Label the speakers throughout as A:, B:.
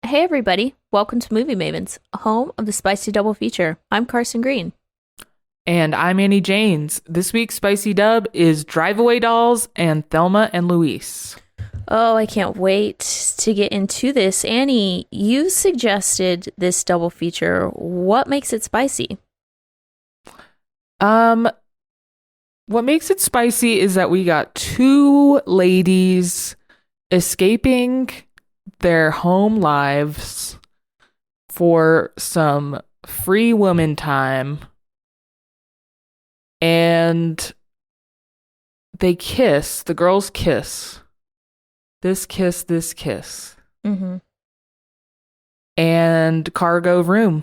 A: Hey everybody, welcome to Movie Mavens, home of the spicy double feature. I'm Carson Green.
B: And I'm Annie Janes. This week's spicy dub is Drive Away Dolls and Thelma and Louise.
A: Oh, I can't wait to get into this. Annie, you suggested this double feature. What makes it spicy?
B: What makes it spicy is that we got two ladies escaping their home lives for some free woman time. And they kiss, the girls kiss. This kiss.
A: Mm-hmm.
B: And cargo room.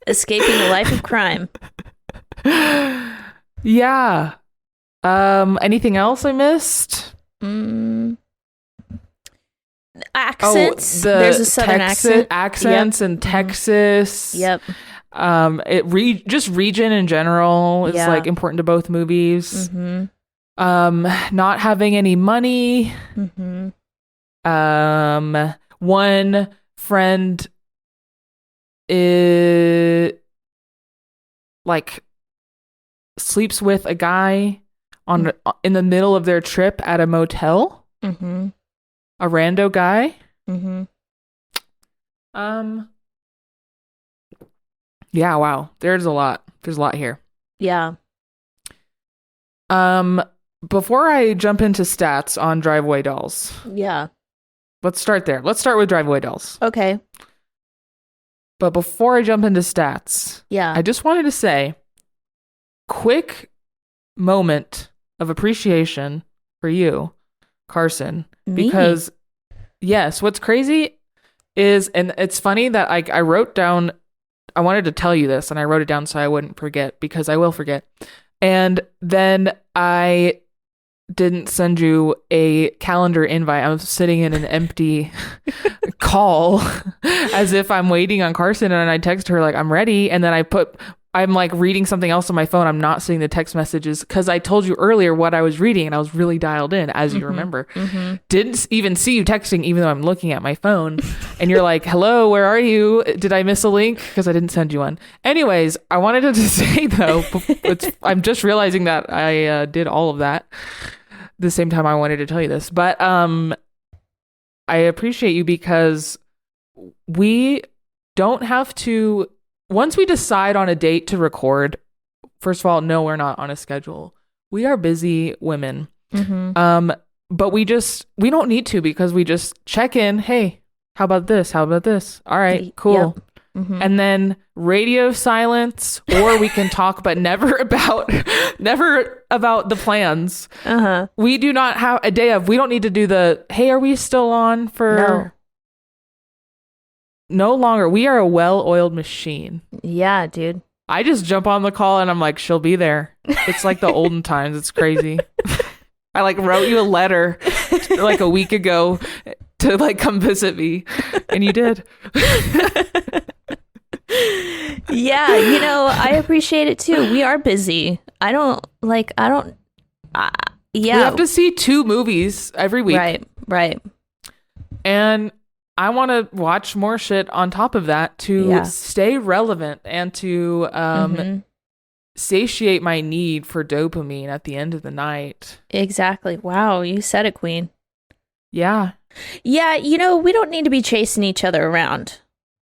A: Escaping a life of crime.
B: Yeah. Anything else I missed?
A: Accents. There's a southern accent.
B: Accents in Texas.
A: Yep.
B: Just region in general is like important to both movies.
A: Mm-hmm.
B: Not having any money.
A: Mm-hmm.
B: One friend is like sleeps with a guy in the middle of their trip at a motel.
A: Mm-hmm.
B: A rando guy.
A: Mm-hmm.
B: Yeah, wow. There's a lot here.
A: Yeah.
B: Before I jump into stats on Drive Away Dolls.
A: Yeah.
B: Let's start there. Let's start with Drive Away Dolls.
A: Okay.
B: But before I jump into stats, I just wanted to say, quick moment of appreciation for you, Carson.
A: Me?
B: Because, yes, what's crazy is, and it's funny that I wrote down, I wanted to tell you this, and I wrote it down so I wouldn't forget, because I will forget. And then I didn't send you a calendar invite. I was sitting in an empty call as if I'm waiting on Carson, and I text her like, I'm ready. And then I'm like reading something else on my phone. I'm not seeing the text messages because I told you earlier what I was reading and I was really dialed in, as you remember. Mm-hmm. Didn't even see you texting, even though I'm looking at my phone. And you're like, hello, where are you? Did I miss a link? Because I didn't send you one. Anyways, I wanted to say though, I'm just realizing that I did all of that the same time I wanted to tell you this. But I appreciate you because we don't have to. Once we decide on a date to record, first of all, no, we're not on a schedule. We are busy women. Mm-hmm. But we don't need to, because we just check in. Hey, how about this? How about this? All right, cool. Yep. Mm-hmm. And then radio silence, or we can talk, but never about the plans. Uh-huh. We do not have a day of, we don't need to do the, hey, are we still on for... No longer. We are a well-oiled machine.
A: Yeah, dude.
B: I just jump on the call and I'm like, she'll be there. It's like the olden times. It's crazy. I like wrote you a letter like a week ago to like come visit me, and you did.
A: Yeah, I appreciate it too. We are busy. Yeah.
B: We have to see 2 movies every week.
A: Right.
B: And I want to watch more shit on top of that to stay relevant and to satiate my need for dopamine at the end of the night.
A: Exactly. Wow, you said it, Queen.
B: Yeah.
A: Yeah, we don't need to be chasing each other around.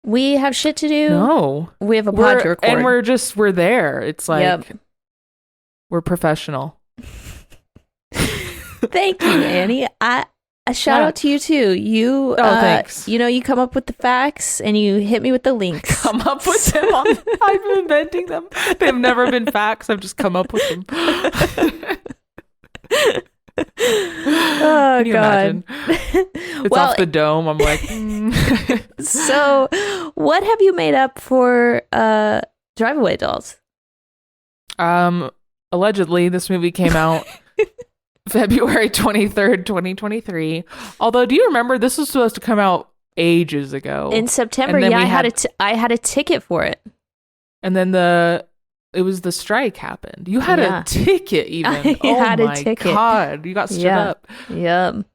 A: We have shit to do.
B: No.
A: We have a pod to record.
B: And we're there. It's like, we're professional.
A: Thank you, Annie. A shout out to you too. You,
B: thanks.
A: You come up with the facts and you hit me with the links.
B: Come up with them. I've been inventing them. They've never been facts. I've just come up with them.
A: Oh, God.
B: It's off the dome. I'm like,
A: So, what have you made up for Drive Away Dolls?
B: Allegedly, this movie came out February 23rd, 2023. Although, do you remember this was supposed to come out ages ago?
A: In September, I had a ticket for it.
B: And then it was the strike happened. You had a ticket even.
A: I had a ticket.
B: God, you got stood up.
A: Yep.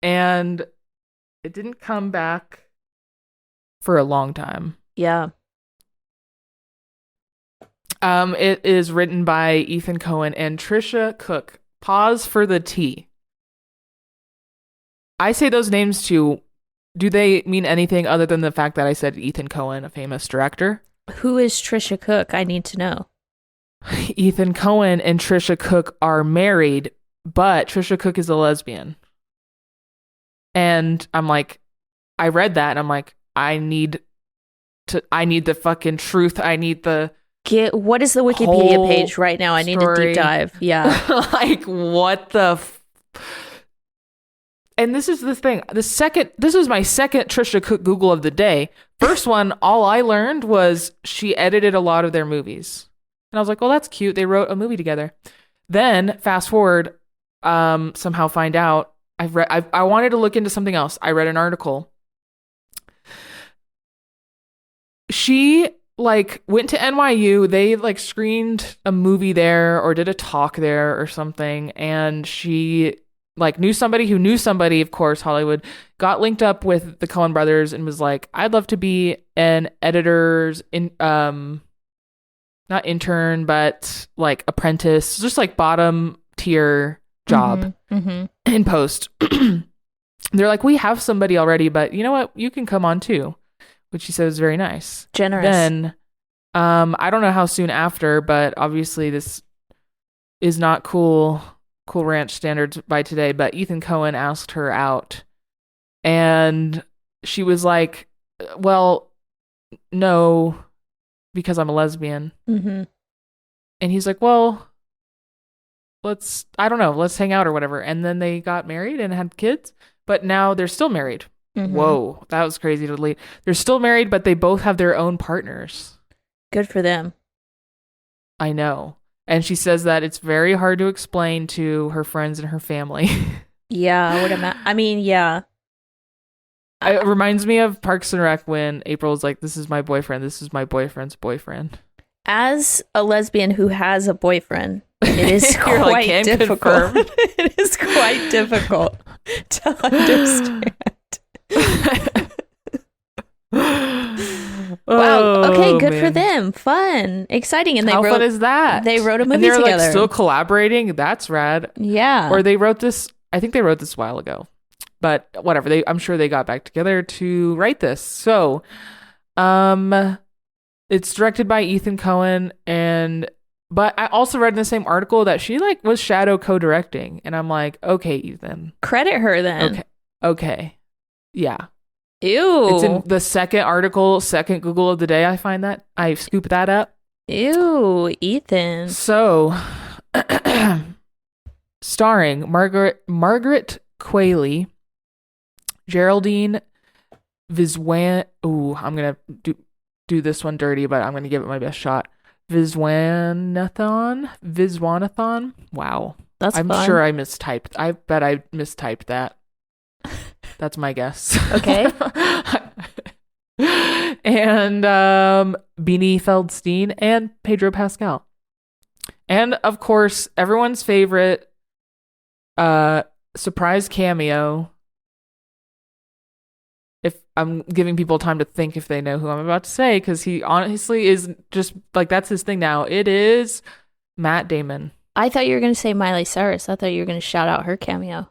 B: and it didn't come back for a long time.
A: Yeah.
B: It is written by Ethan Coen and Trisha Cook. Pause for the T. I say those names too. Do they mean anything other than the fact that I said Ethan Coen, a famous director?
A: Who is Trisha Cook? I need to know.
B: Ethan Coen and Trisha Cook are married, but Trisha Cook is a lesbian. And I'm like, I read that and I'm like, I need the fucking truth. I need the
A: What is the Wikipedia page right now? I need a deep dive. Yeah.
B: Like, what the and this is the thing. This was my second Trisha Cook Google of the day. First one, all I learned was she edited a lot of their movies. And I was like, well, that's cute. They wrote a movie together. Then fast forward, somehow find out I wanted to look into something else. I read an article. She went to NYU. They screened a movie there or did a talk there or something. And she knew somebody who knew somebody, of course, Hollywood, got linked up with the Coen brothers and was like, I'd love to be an editor's not intern, but apprentice, just bottom tier job in post. They're like, we have somebody already, but you know what? You can come on too, which she said was very nice.
A: Generous.
B: Then, I don't know how soon after, but obviously this is not Cool Ranch standards by today, but Ethan Coen asked her out and she was like, well, no, because I'm a lesbian. And he's like, well, let's hang out or whatever. And then they got married and had kids, but now they're still married. Whoa, that was crazy to delete. They're still married, but they both have their own partners.
A: Good for them.
B: I know. And she says that it's very hard to explain to her friends and her family.
A: Yeah, I would imagine. I mean, yeah.
B: It reminds me of Parks and Rec when April was like, this is my boyfriend. This is my boyfriend's boyfriend.
A: As a lesbian who has a boyfriend, it is quite difficult. It is quite difficult to understand. Wow. Okay, good for them. Fun. Exciting. And
B: how fun is that?
A: They wrote a movie
B: and they're
A: together.
B: Still collaborating. That's rad.
A: Yeah.
B: Or they wrote this, I think they wrote this a while ago. But whatever. I'm sure they got back together to write this. So, it's directed by Ethan Coen but I also read in the same article that she was shadow co-directing. And I'm like, okay, Ethan.
A: Credit her then.
B: Okay. Yeah.
A: Ew.
B: It's in the second Google of the day. I scoop that up.
A: Ew, Ethan.
B: So, starring Margaret Qualley, Geraldine Viswan. Ooh, I'm gonna do this one dirty, but I'm gonna give it my best shot. Viswanathan. Wow, I'm
A: fun.
B: sure I mistyped. I bet I mistyped that. That's my guess.
A: Okay.
B: And Beanie Feldstein and Pedro Pascal. And of course, everyone's favorite surprise cameo. If I'm giving people time to think if they know who I'm about to say, because he honestly is just that's his thing now. It is Matt Damon.
A: I thought you were going to say Miley Cyrus. I thought you were going to shout out her cameo.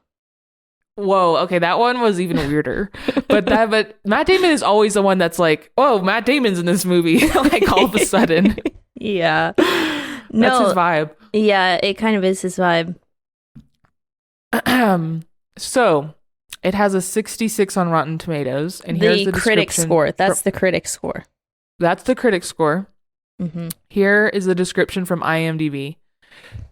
B: Whoa, okay, that one was even weirder. but Matt Damon is always the one that's like, oh, Matt Damon's in this movie, all of a sudden.
A: Yeah.
B: That's his vibe.
A: Yeah, it kind of is his vibe.
B: So, it has a 66 on Rotten Tomatoes, and here's the
A: critic score. That's the critic score.
B: That's the critic score. Here is the description from IMDb.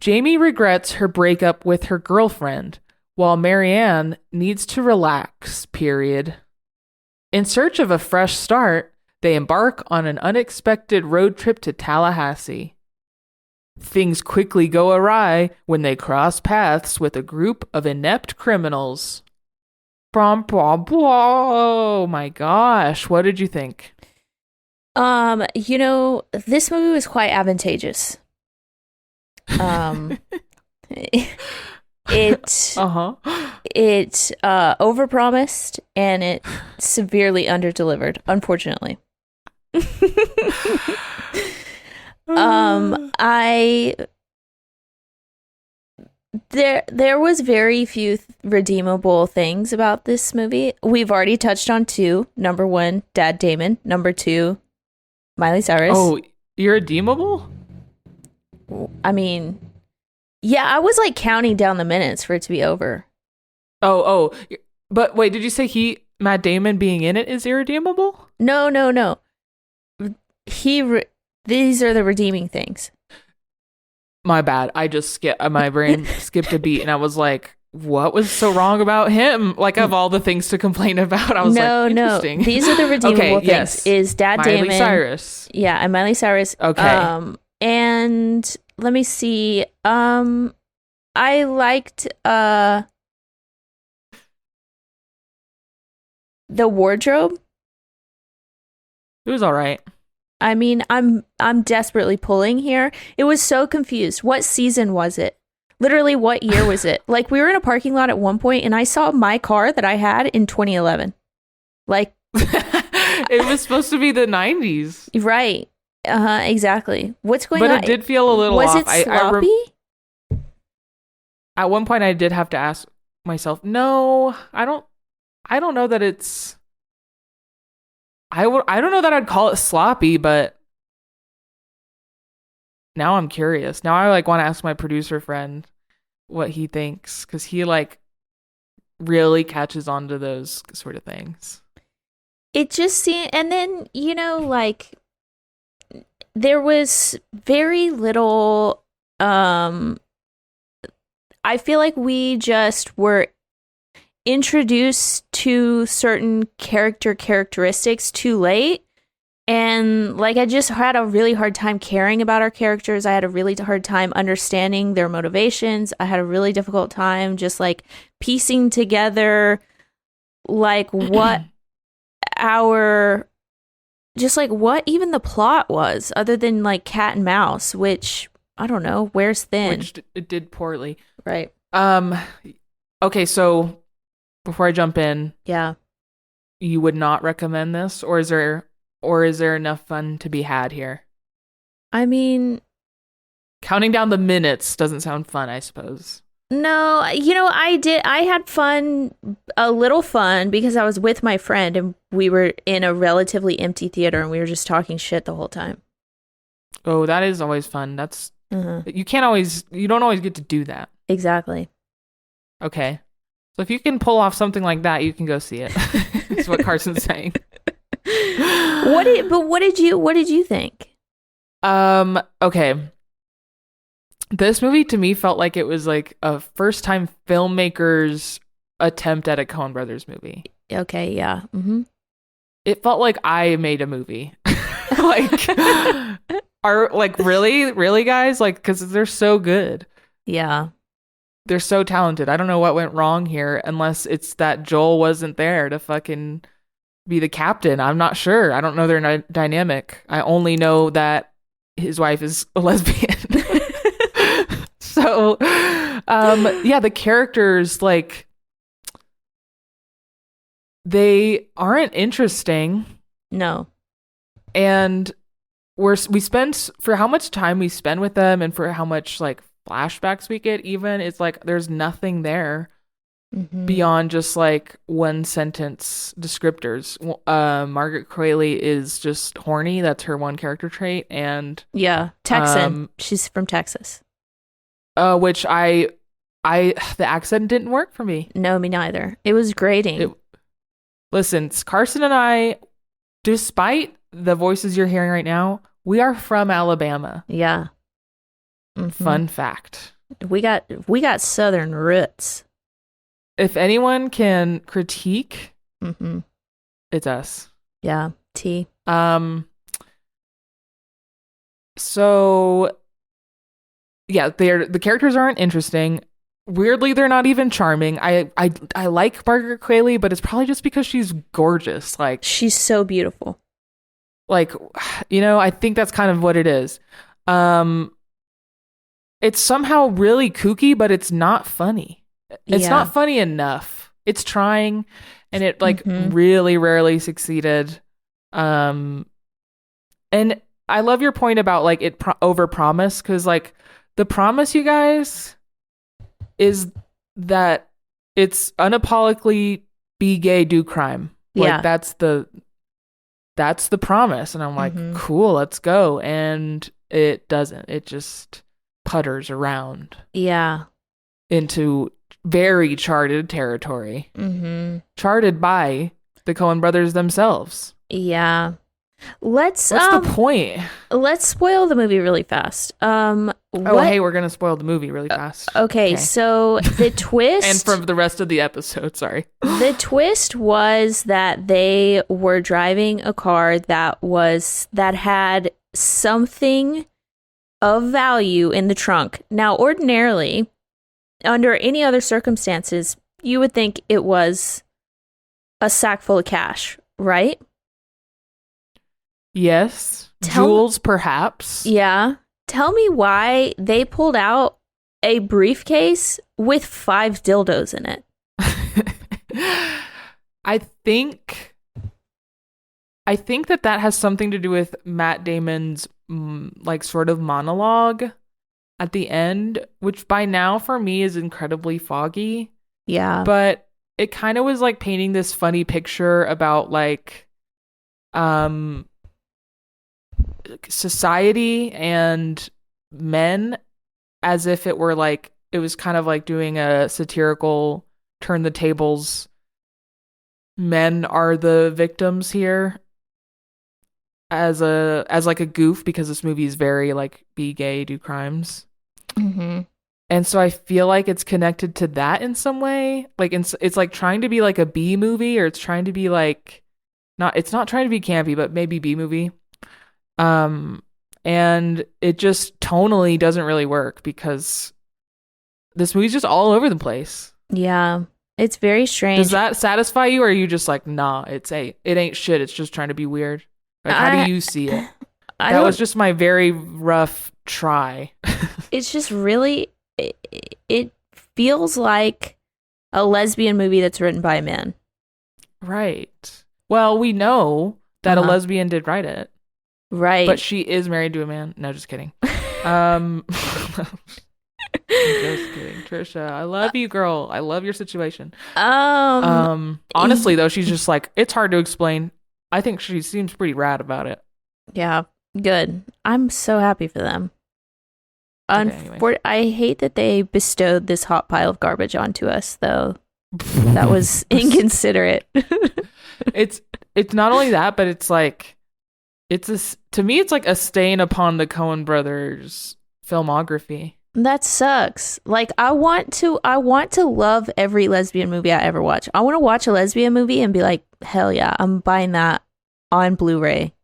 B: Jamie regrets her breakup with her girlfriend, while Marianne needs to relax, period. In search of a fresh start, they embark on an unexpected road trip to Tallahassee. Things quickly go awry when they cross paths with a group of inept criminals. Oh my gosh, what did you think?
A: This movie was quite advantageous. It it overpromised and it severely underdelivered, unfortunately. I there was very few redeemable things about this movie. We've already touched on two. Number one, Dad Damon. Number two, Miley Cyrus.
B: Oh, irredeemable?
A: I mean, yeah, I was like counting down the minutes for it to be over.
B: Oh, but wait, did you say Matt Damon being in it is irredeemable?
A: No. These are the redeeming things.
B: My bad. I just my brain skipped a beat and I was like, what was so wrong about him? Like, of all the things to complain about, I was interesting.
A: No. These are the redeemable things.
B: Yes.
A: Is Dad Damon.
B: Miley Cyrus.
A: Yeah, and Miley Cyrus.
B: Okay.
A: And let me see. I liked the wardrobe.
B: It was all right.
A: I mean, I'm desperately pulling here. It was so confused. What season was it? Literally, what year was it? Like, we were in a parking lot at one point, and I saw my car that I had in 2011. Like,
B: it was supposed to be the 90s.
A: Right. Exactly. What's going on?
B: But it did feel a little
A: was
B: off.
A: Was it sloppy?
B: At one point, I did have to ask myself, no, I don't know that it's... I don't know that I'd call it sloppy, but now I'm curious. Now I like want to ask my producer friend what he thinks, because he like really catches on to those sort of things. It
A: just seemed, and then, like, there was very little, I feel like we just were introduced to certain characteristics too late, and like I just had a really hard time caring about our characters. I had a really hard time understanding their motivations. I had a really difficult time just like piecing together like what what even the plot was, other than like cat and mouse, which I don't know, wears thin.
B: Which it did poorly.
A: Right.
B: Okay, so before I jump in,
A: yeah,
B: you would not recommend this, or is there enough fun to be had here?
A: I mean,
B: counting down the minutes doesn't sound fun, I suppose.
A: No, I had fun, a little fun, because I was with my friend and we were in a relatively empty theater and we were just talking shit the whole time.
B: Oh, that is always fun. That's you don't always get to do that.
A: Exactly.
B: Okay. So if you can pull off something like that, you can go see it. That's what Carson's saying.
A: What did you think?
B: Okay. This movie to me felt like it was like a first-time filmmaker's attempt at a Coen Brothers movie.
A: Okay, yeah. Mm-hmm.
B: It felt like I made a movie. Really, guys? Like, because they're so good.
A: Yeah.
B: They're so talented. I don't know what went wrong here, unless it's that Joel wasn't there to fucking be the captain. I'm not sure. I don't know their dynamic. I only know that his wife is a lesbian. So, yeah, the characters, like, they aren't interesting.
A: No.
B: And we spend, for how much time we spend with them and for how much, like, flashbacks we get even, it's like there's nothing there beyond just, like, one sentence descriptors. Margaret Qualley is just horny. That's her one character trait. And
A: yeah, Texan. She's from Texas.
B: Which the accent didn't work for me.
A: No, me neither. It was grating.
B: Listen, Carson and I, despite the voices you're hearing right now, we are from Alabama.
A: Yeah.
B: Mm-hmm. Fun fact.
A: We got Southern roots.
B: If anyone can critique, it's us.
A: Yeah. T.
B: So yeah, the characters aren't interesting. Weirdly, they're not even charming. I like Margaret Qualley, but it's probably just because she's gorgeous. Like,
A: she's so beautiful.
B: Like, I think that's kind of what it is. It's somehow really kooky, but it's not funny. It's
A: Yeah.
B: not funny enough. It's trying, and it like
A: Mm-hmm.
B: really rarely succeeded. Um, and I love your point about like it over promise, because like the promise, you guys, is that it's unapologetically be gay, do crime. Like
A: Yeah.
B: that's the promise, and I'm like,
A: Mm-hmm.
B: cool, let's go. And it doesn't. It just putters around
A: Yeah.
B: into very charted territory,
A: Mm-hmm.
B: charted by the Coen brothers themselves.
A: Yeah. Let's
B: What's the point?
A: let's spoil the movie really fast.
B: Oh,
A: What
B: hey, we're gonna spoil the movie really fast.
A: Okay, so the twist
B: And from the rest of the episode, sorry.
A: the twist was that they were driving a car that had something of value in the trunk. Now, ordinarily, under any other circumstances, you would think it was a sack full of cash, right?
B: Yes. Jewels, perhaps.
A: Yeah. Tell me why they pulled out a briefcase with 5 dildos in it.
B: I think that has something to do with Matt Damon's like sort of monologue at the end, which by now for me is incredibly foggy.
A: Yeah.
B: But it kind of was like painting this funny picture about like society and men, as if it were like it was kind of like doing a satirical turn the tables. Men are the victims here, as like a goof, because this movie is very like be gay, do crimes.
A: Mm-hmm.
B: And so I feel like it's connected to that in some way. Like it's like trying to be like a B movie, or it's trying to be like it's not trying to be campy, but maybe B movie. And it just tonally doesn't really work, because this movie's just all over the place.
A: Yeah. It's very strange.
B: Does that satisfy you, or are you just like, nah, it ain't shit, it's just trying to be weird? Like, how do you see it? That was just my very rough try.
A: It's just really, it feels like a lesbian movie that's written by a man.
B: Right. Well, we know that a lesbian did write it.
A: Right.
B: But she is married to a man. No, just kidding. I'm just kidding, Trisha. I love you, girl. I love your situation. Honestly, though, she's just like, it's hard to explain. I think she seems pretty rad about it.
A: Yeah, good. I'm so happy for them.
B: Anyway.
A: I hate that they bestowed this hot pile of garbage onto us, though. That was inconsiderate.
B: It's not only that, but it's like, to me, it's like a stain upon the Coen brothers' filmography.
A: That sucks. Like, I want to love every lesbian movie I ever watch. I want to watch a lesbian movie and be like, hell yeah, I'm buying that on Blu-ray.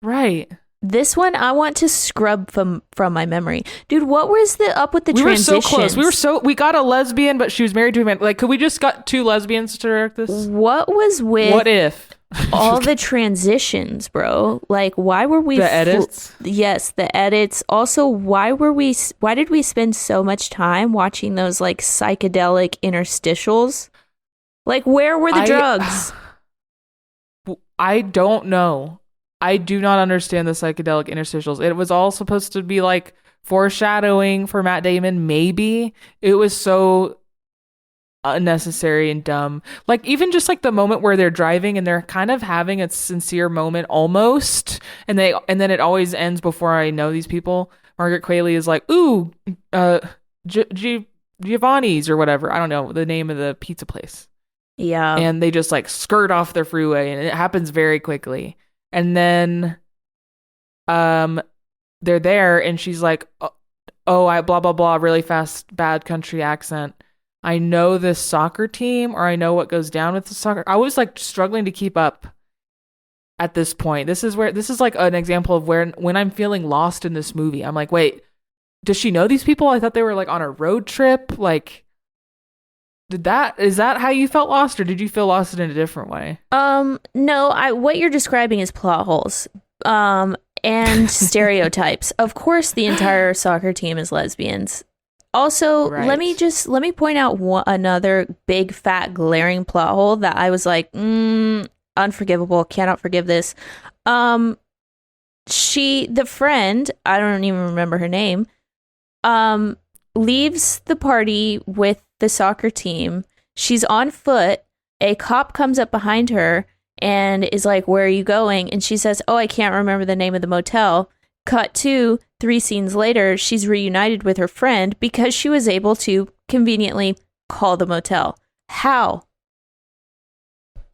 B: Right.
A: This one I want to scrub from my memory. Dude, what was up with the transitions?
B: We were so close. We got a lesbian, but she was married to a man. Like, could we just got 2 lesbians to direct this?
A: What was with
B: What if?
A: all the transitions, bro? Like, why were we
B: the edits?
A: Yes, the edits. Also, why did we spend so much time watching those like psychedelic interstitials? Like, where were the drugs?
B: I don't know. I do not understand the psychedelic interstitials. It was all supposed to be like foreshadowing for Matt Damon, maybe. It was so unnecessary and dumb. Like, even just like the moment where they're driving and they're kind of having a sincere moment almost, and then it always ends before I know these people. Margaret Qualley is like, ooh, Giovanni's or whatever. I don't know the name of the pizza place.
A: Yeah.
B: And they just like skirt off the freeway, and it happens very quickly. And then they're there, and she's like, oh, I blah, blah, blah, really fast, bad country accent. I know this soccer team, or I know what goes down with the soccer. I was like struggling to keep up at this point. This is like an example of when I'm feeling lost in this movie. I'm like, wait, does she know these people? I thought they were like on a road trip. Like, is that how you felt lost, or did you feel lost in a different way?
A: No, what you're describing is plot holes. And stereotypes. Of course, the entire soccer team is lesbians. Also,
B: Right.
A: let me point out another big fat glaring plot hole that I was like, unforgivable, cannot forgive this. Um, the friend, I don't even remember her name, um, leaves the party with the soccer team. She's on foot. A cop comes up behind her and is like, "Where are you going?" And she says, "Oh, I can't remember the name of the motel." Cut to 3 scenes later, she's reunited with her friend because she was able to conveniently call the motel. How?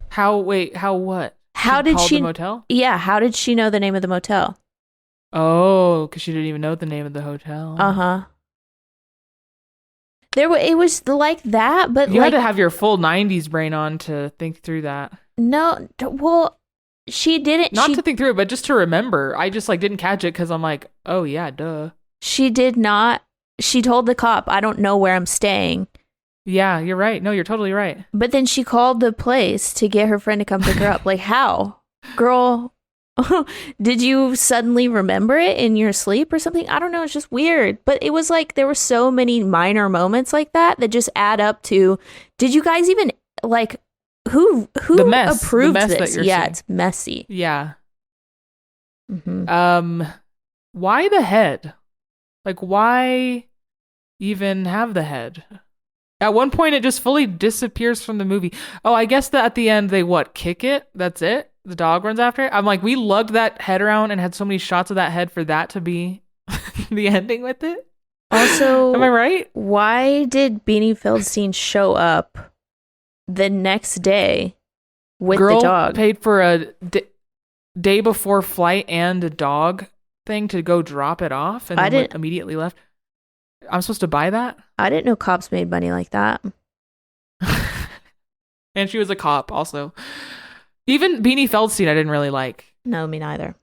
B: How what?
A: How
B: She
A: did
B: called the
A: she?
B: motel?
A: Yeah, how did she know the name of the motel?
B: Oh, because she didn't even know the name of the hotel.
A: Uh huh. It was like that, but
B: You had
A: like
B: to have your full 90s brain on to think through that.
A: no. Well, she didn't.
B: Not to think through it, but just to remember. I just like didn't catch it because I'm like, oh yeah, duh.
A: She did not. She told the cop, "I don't know where I'm staying."
B: Yeah, you're right. No, you're totally right.
A: But then she called the place to get her friend to come pick her up. Like, how? Girl, did you suddenly remember it in your sleep or something? I don't know. It's just weird. But it was like there were so many minor moments like that that just add up to, did you guys even like who
B: The mess.
A: approved
B: The mess
A: this?
B: that you're
A: Yeah,
B: seeing.
A: it's messy.
B: Yeah.
A: Hmm.
B: Why the head? Like, why even have the head? At one point, it just fully disappears from the movie. Oh, I guess that at the end, they what? Kick it? That's it? The dog runs after it? I'm like, we lugged that head around and had so many shots of that head for that to be the ending with it?
A: Also,
B: Am I right?
A: why did Beanie Feldstein show up the next day with
B: Girl
A: the dog?
B: paid for a day before flight and a dog thing to go drop it off and
A: I
B: then
A: didn't.
B: immediately left. I'm supposed to buy that?
A: I didn't know cops made money like that.
B: And she was a cop also. Even Beanie Feldstein I didn't really like.
A: No, me neither.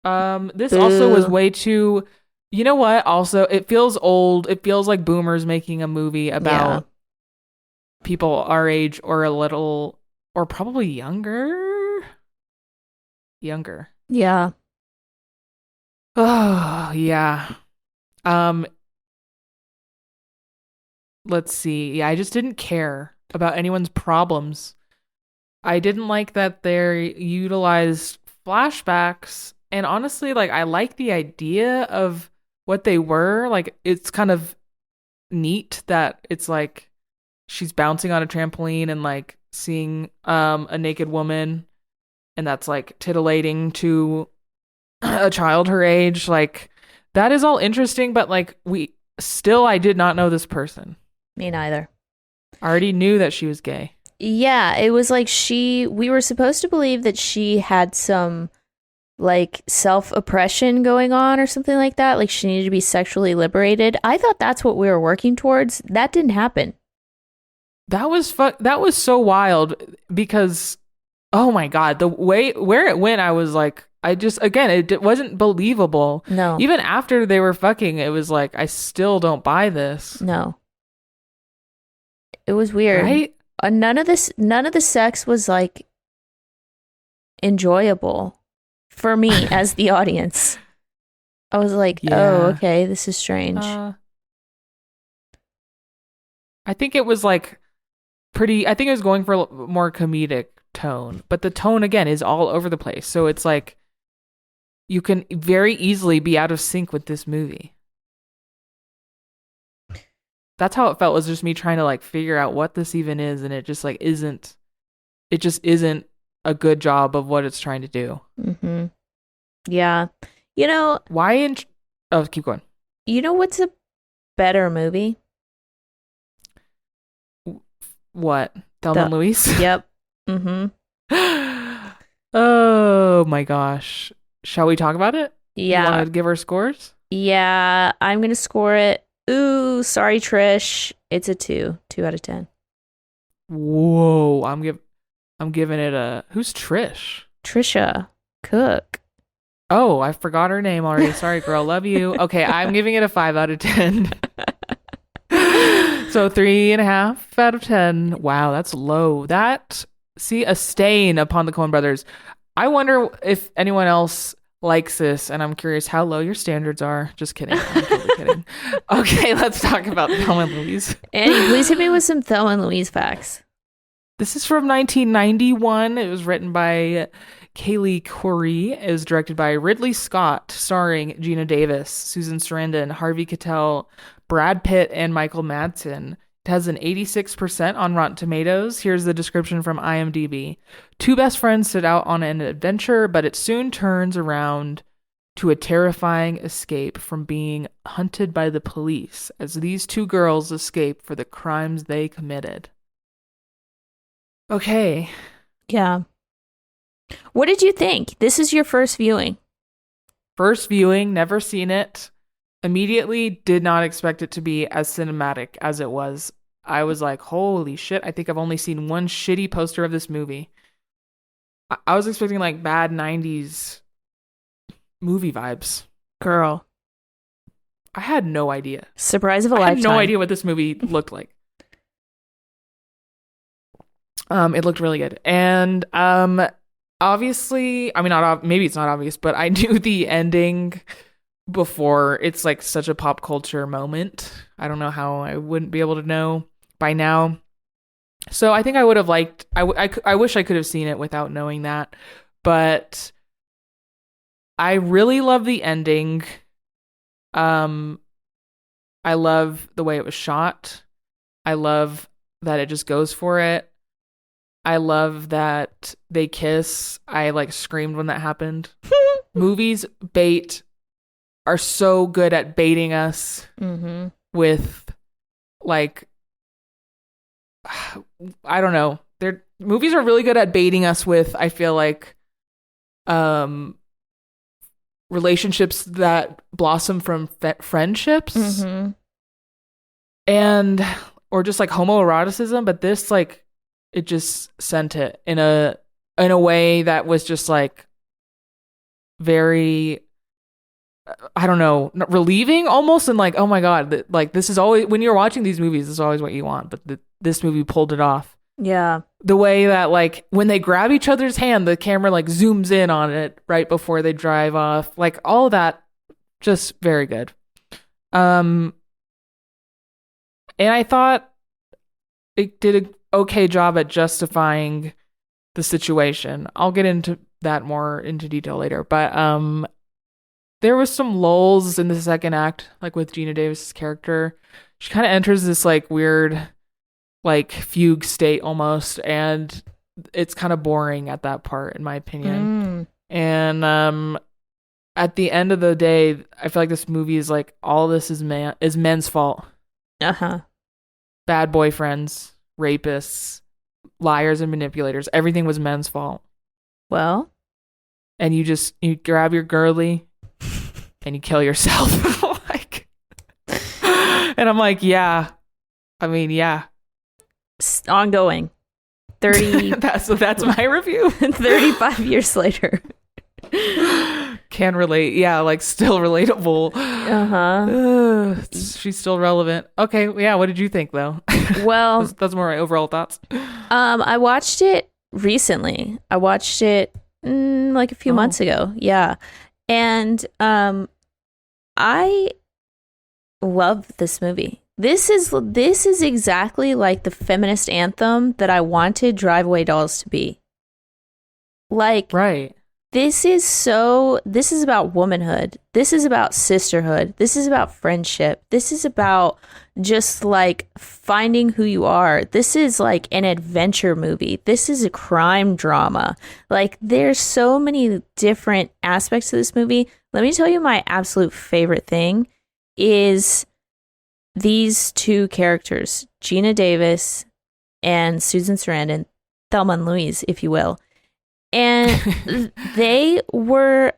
B: This
A: Boo.
B: also was way too, you know what? Also, it feels old. It feels like boomers making a movie about people our age or a little, or probably younger. Younger.
A: Yeah.
B: Oh, yeah. Um, let's see. Yeah, I just didn't care about anyone's problems. I didn't like that they utilized flashbacks. And honestly, like, I like the idea of what they were. Like, it's kind of neat that it's like she's bouncing on a trampoline and like seeing a naked woman, and that's like titillating to a child her age. Like, that is all interesting, but like, I did not know this person.
A: Me neither.
B: I already knew that she was gay.
A: Yeah, it was like we were supposed to believe that she had some like self-oppression going on or something like that. Like she needed to be sexually liberated. I thought that's what we were working towards. That didn't happen.
B: That was that was so wild because, oh my God, the way where it went, I was like, again, it wasn't believable.
A: No.
B: Even after they were fucking, it was like, I still don't buy this.
A: No. It was weird.
B: Right?
A: None of the sex was like enjoyable for me as the audience. I was like,
B: Yeah.
A: oh, okay, this is strange.
B: I think it was like I think it was going for a more comedic tone, but the tone again is all over the place. So it's like you can very easily be out of sync with this movie. That's how it felt, was just me trying to like figure out what this even is, and it just like isn't a good job of what it's trying to do.
A: Mm-hmm. Yeah. You know,
B: keep going.
A: you know what's a better movie?
B: What? Thelma Louise?
A: Yep. Mm-hmm.
B: Oh my gosh. Shall we talk about it?
A: Yeah.
B: You want to give our scores?
A: Yeah, I'm gonna score it. Ooh, sorry, Trish. It's a 2 out of 10.
B: Whoa, I'm giving it a. Who's Trish?
A: Trisha Cook.
B: Oh, I forgot her name already. Sorry, girl. Love you. Okay, I'm giving it a 5 out of 10. So 3.5 out of 10. Wow, that's low. A stain upon the Coen brothers. I wonder if anyone else likes this, and I'm curious how low your standards are. Just kidding. I'm totally kidding. Okay, let's talk about Thelma Louise.
A: Annie, please hit me with some Thelma Louise facts.
B: This is from 1991. It was written by Kaylee Corey. It was directed by Ridley Scott, starring Gina Davis, Susan Sarandon, Harvey Keitel, Brad Pitt, and Michael Madsen. It has an 86% on Rotten Tomatoes. Here's the description from IMDb. Two best friends set out on an adventure, but it soon turns around to a terrifying escape from being hunted by the police as these two girls escape for the crimes they committed. Okay.
A: Yeah. What did you think? This is your first viewing.
B: First viewing, never seen it. Immediately did not expect it to be as cinematic as it was. I was like, holy shit, I think I've only seen one shitty poster of this movie. I was expecting like bad 90s movie vibes.
A: Girl.
B: I had no idea.
A: Surprise of a
B: I
A: lifetime.
B: had no idea what this movie looked like. It looked really good. And obviously, I mean, maybe it's not obvious, but I knew the ending before. It's like such a pop culture moment. I don't know how I wouldn't be able to know by now. So I think I would have liked, I wish I could have seen it without knowing that. But I really love the ending. I love the way it was shot. I love that it just goes for it. I love that they kiss. I like screamed when that happened. Movies are so good at baiting us with like, I don't know. Movies are really good at baiting us with, I feel like, relationships that blossom from friendships and or just like homoeroticism, but this like it just sent it in a way that was just like very, I don't know, relieving almost, and like, oh my god, like this is always, when you're watching these movies, this is always what you want, but this movie pulled it off.
A: Yeah. The
B: way that like when they grab each other's hand, the camera like zooms in on it right before they drive off, like all of that, just very good. And I thought it did an okay job at justifying the situation. I'll get into that more into detail later, but there was some lulls in the second act, like with Gina Davis's character. She kind of enters this like weird like fugue state almost, and it's kind of boring at that part in my opinion. And at the end of the day, I feel like this movie is like all this is men's fault. Bad boyfriends, rapists, liars, and manipulators. Everything was men's fault.
A: Well,
B: and you grab your girly and you kill yourself. Like, and I'm like, yeah. I mean, yeah.
A: Ongoing. 30
B: that's my review.
A: 35 years later.
B: Can relate. Yeah, like still relatable. She's still relevant. Okay, yeah, what did you think though?
A: Well,
B: that's more my overall thoughts.
A: I watched it recently. I watched it like a few months ago. Yeah. And I love this movie. This is exactly like the feminist anthem that I wanted Drive-Away Dolls to be. Like,
B: right.
A: This is about womanhood. This is about sisterhood. This is about friendship. This is about just like finding who you are. This is like an adventure movie. This is a crime drama. Like, there's so many different aspects to this movie. Let me tell you, my absolute favorite thing is these two characters, Gina Davis and Susan Sarandon, Thelma Louise, if you will. And they were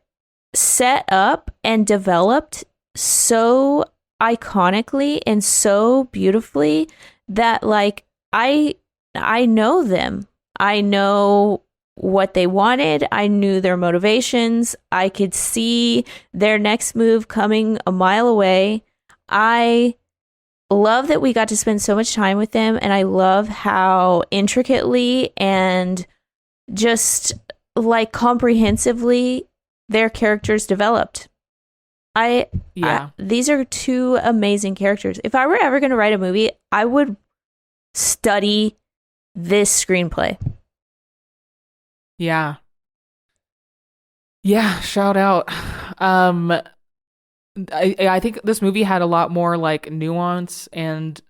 A: set up and developed so iconically and so beautifully that like I know them. I know what they wanted. I knew their motivations. I could see their next move coming a mile away. I love that we got to spend so much time with them, and I love how intricately and just like comprehensively their characters developed. These are two amazing characters. If I were ever going to write a movie, I would study this screenplay.
B: Yeah. Yeah, shout out. I think this movie had a lot more like nuance and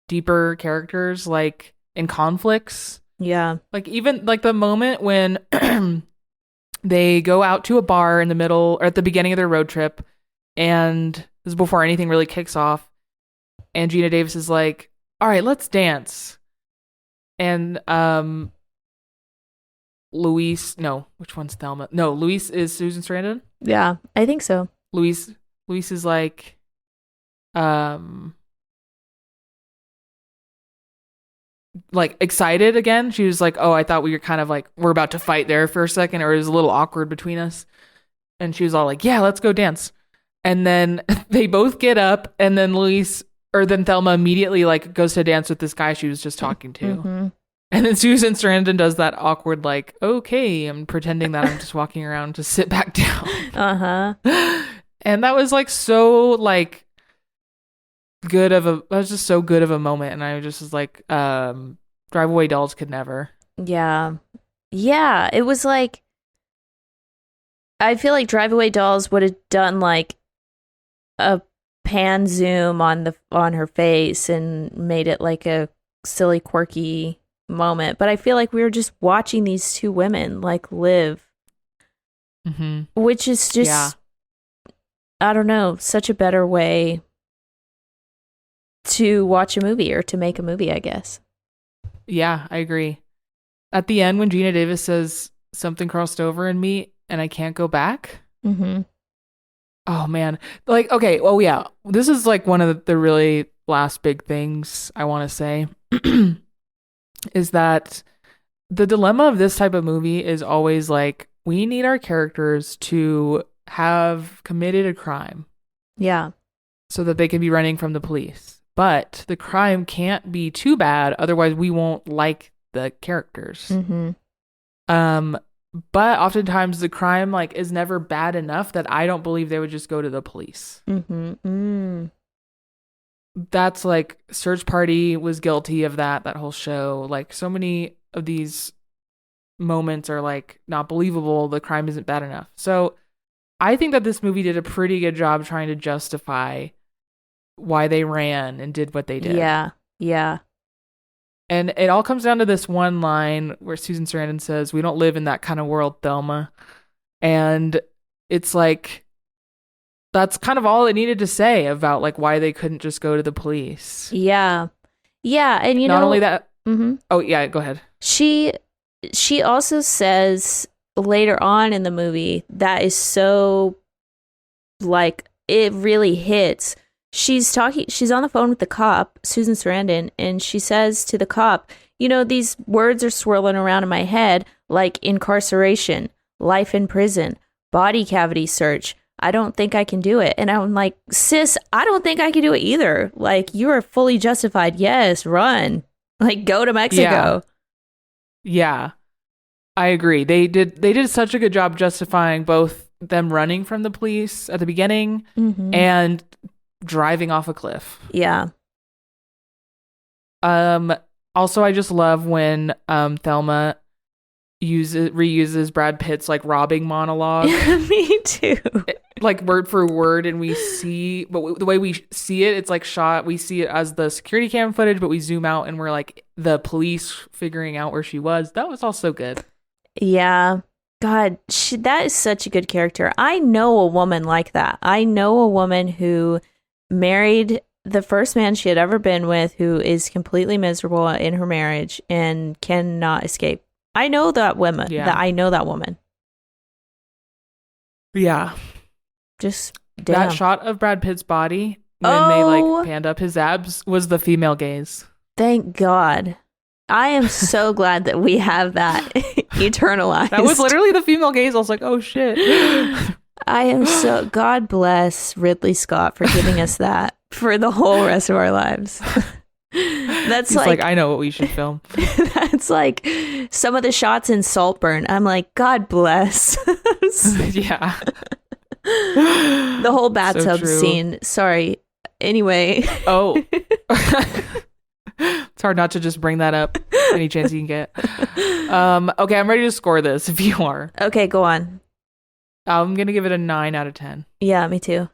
B: deeper characters like in conflicts.
A: Yeah.
B: Like even like the moment when they go out to a bar in the middle or at the beginning of their road trip, and this is before anything really kicks off, and Gina Davis is like, all right, let's dance. And Louise, no, which one's Thelma? No, Louise is Susan Sarandon.
A: Yeah, I think so.
B: Louise is like excited again. She was like, oh, I thought we were kind of like we're about to fight there for a second, or it was a little awkward between us. And she was all like, yeah, let's go dance. And then they both get up, and then then Thelma immediately like goes to dance with this guy she was just talking to.
A: Mm-hmm.
B: And then Susan Sarandon does that awkward like, okay, I'm pretending that I'm just walking around to sit back down.
A: Uh-huh.
B: And that was like so like that was just so good of a moment. And I just was like, Drive Away Dolls could never.
A: Yeah. Yeah. It was like, I feel like Drive Away Dolls would have done like a pan zoom on her face and made it like a silly, quirky moment. But I feel like we were just watching these two women like live, which is just, I don't know, such a better way to watch a movie or to make a movie, I guess.
B: Yeah, I agree. At the end, when Gina Davis says something crossed over in me and I can't go back.
A: Mm-hmm.
B: Oh man. Like, okay, well, yeah, this is like one of the really last big things I want to say is that the dilemma of this type of movie is always like, we need our characters to have committed a crime.
A: Yeah.
B: So that they can be running from the police. But the crime can't be too bad, otherwise we won't like the characters.
A: Mm-hmm.
B: But oftentimes the crime like is never bad enough that I don't believe they would just go to the police.
A: Mm-hmm. Mm.
B: That's like Search Party was guilty of that whole show. Like so many of these moments are like not believable. The crime isn't bad enough. So I think that this movie did a pretty good job trying to justify why they ran and did what they did.
A: Yeah. Yeah.
B: And it all comes down to this one line where Susan Sarandon says, we don't live in that kind of world, Thelma. And it's like, that's kind of all it needed to say about like why they couldn't just go to the police.
A: Yeah. Yeah. And
B: not only that.
A: Mm-hmm.
B: Oh yeah, go ahead.
A: She also says later on in the movie that is so like, it really hits. She's on the phone with the cop, Susan Sarandon, and she says to the cop, these words are swirling around in my head like incarceration, life in prison, body cavity search. I don't think I can do it. And I'm like, sis, I don't think I can do it either. Like, you are fully justified. Yes, run. Like, go to Mexico.
B: Yeah. I agree. They did such a good job justifying both them running from the police at the beginning and driving off a cliff.
A: Yeah.
B: Also, I just love when Thelma reuses Brad Pitt's like robbing monologue.
A: Me too.
B: Like word for word, and we see, but the way we see it, it's like shot. We see it as the security cam footage, but we zoom out and we're like the police figuring out where she was. That was also good.
A: Yeah. God, that is such a good character. I know a woman like that. I know a woman who married the first man she had ever been with, who is completely miserable in her marriage and cannot escape. I know that woman.
B: Yeah.
A: I know that woman.
B: Yeah.
A: Just damn.
B: That shot of Brad Pitt's body when they like panned up his abs was the female gaze.
A: Thank God. I am so glad that we have that eternalized.
B: That was literally the female gaze. I was like, oh shit.
A: I am so, God bless Ridley Scott for giving us that for the whole rest of our lives. That's
B: He's like, I know what we should film.
A: that's like some of the shots in Saltburn. I'm like, God bless.
B: Yeah.
A: The whole bathtub
B: true.
A: scene. Sorry. Anyway.
B: Oh. It's hard not to just bring that up any chance you can get. Okay, I'm ready to score this if you are.
A: Okay, go on.
B: I'm going to give it a 9 out of 10.
A: Yeah, me too.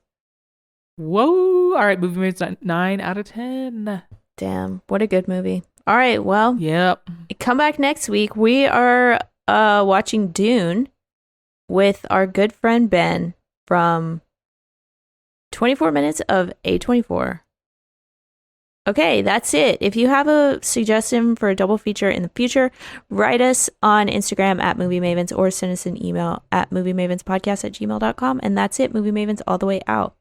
B: Whoa. All right, movie mates 9 out of 10.
A: Damn, what a good movie. All right, well,
B: Yep.
A: come back next week. We are watching Dune with our good friend Ben from 24 Minutes of A24. Okay, that's it. If you have a suggestion for a double feature in the future, write us on Instagram at Movie Mavens or send us an email at moviemavenspodcast@gmail.com. And that's it. Movie Mavens all the way out.